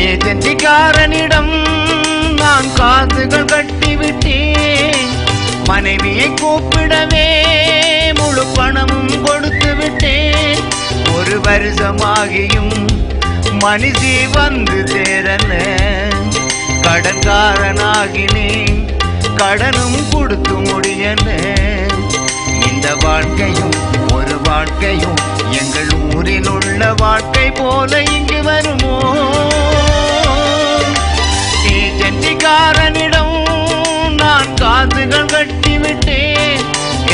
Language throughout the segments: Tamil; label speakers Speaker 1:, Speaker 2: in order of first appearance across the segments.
Speaker 1: ஏஜென்சிக்காரனிடம் நான் காசுகள் கட்டிவிட்டேன். மனைவியை கூப்பிடவே முழு பணமும் கொடுத்து விட்டேன். ஒரு வருஷமாகியும் மனுஷி வந்து சேரல. கடன்காரனாகினேன், கடனும் கொடுத்து முடியல. இந்த வாழ்க்கையும் ஒரு வாழ்க்கையும் எங்கள் ஊரில் உள்ள வாழ்க்கை போல இங்கு வருமோ? ஏஜென்சிக்காரனிடம் நான் காசுகள் கட்டிவிட்டேன்.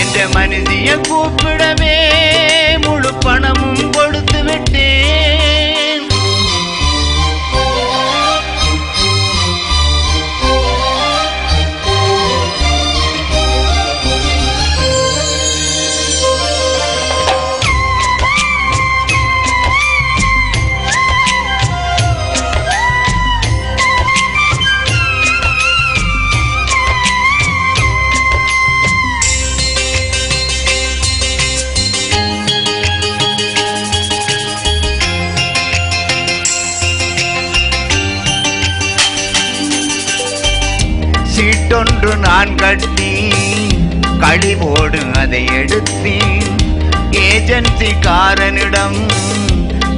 Speaker 1: என்ற மனுஷியை கூப்பிடவே முழு பணமும் கொடுத்து விட்டேன். சீட்டொன்று நான் கட்டி கழிவோடு அதை எடுத்தேன். ஏஜென்சிக்காரனிடம்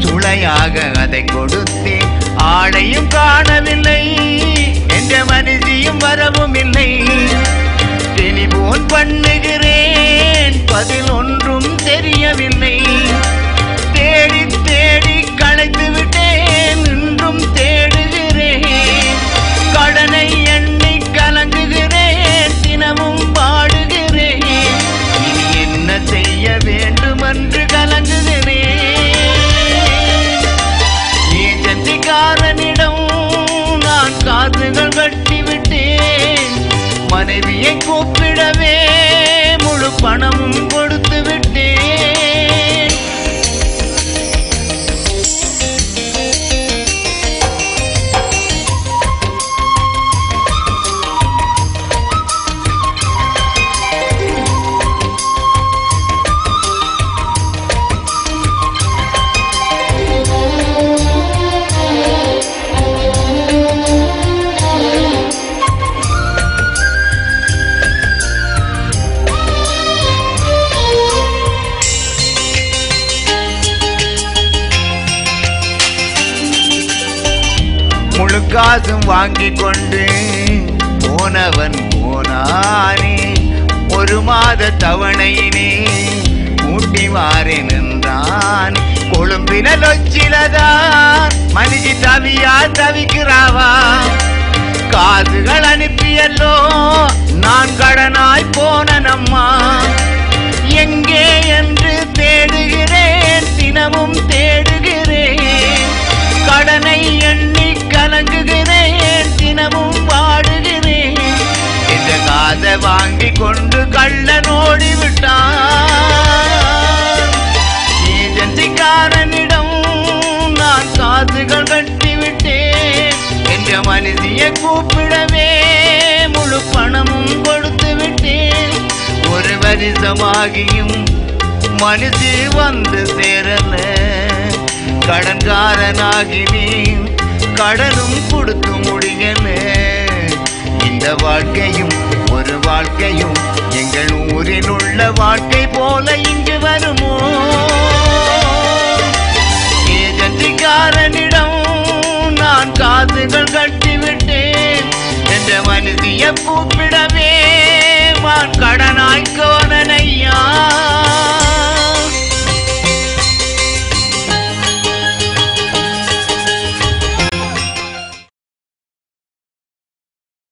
Speaker 1: சுளையாக அதை கொடுத்தேன். ஆளையும் காணவில்லை, என்ற மனுஷியும் வரவும் இல்லை. டெலிபோன் பண்ணுகிறேன், பதில் ஒன்றும் தெரியவில்லை. தேடி தேடி களைத்து விட்டேன், இன்றும் தேடுகிறேன். கடனை எண்ணி கலங்குகிறேன், தினமும் பாடுகிறேன். இனி என்ன செய்ய வேண்டும் என்று கலங்குகிறேன். ஏஜென்சிக்காரனிடம் நான் காசுகள் கட்டிவிட்டேன். மனைவியை கூப்பிடவே முழு பணமும் கொடுத்து விட்டேன். முழு காசும் வாங்கி கொண்டு போனவன் போனானே. ஒரு மாத தவணையினே ஊட்டி வாரி நின்றான். கொழும்பில லொச்சிலதான் மனுஷி தவியா தவிக்கிறாவா. காசுகள் அனுப்பியல்லோ நான் கடனாய் போன நம்மா. எங்கே என்று தேடுகிறேன், தினமும் தேடுகிறேன். கடனை எண்ணி கலங்குகிறேன், தினமும் வாடுகிறேன். இந்த காசை வாங்கி கொண்டு கள்ளன் ஓடிவிட்டான். ஏஜென்சிக்காரனிடம் நான் காசுகள் கட்டிவிட்டேன். என்ற மனுஷியை கூப்பிடவே முழு பணமும் கொடுத்து விட்டேன். ஒரு வருஷமாகியும் மனுஷி வந்து சேரல. கடன்காரனாகினேன், கடனும் கொடுத்து முடியல. இந்த வாழ்க்கையும் ஒரு வாழ்க்கையும் எங்கள் ஊரில் உள்ள வாழ்க்கை போல இங்கு வருமோ? ஏஜென்சிக்காரனிடம் நான் காசுகள் கட்டிவிட்டேன். என்ற மனுஷியை கூப்பிடவே நான் கடனாய்க்கோ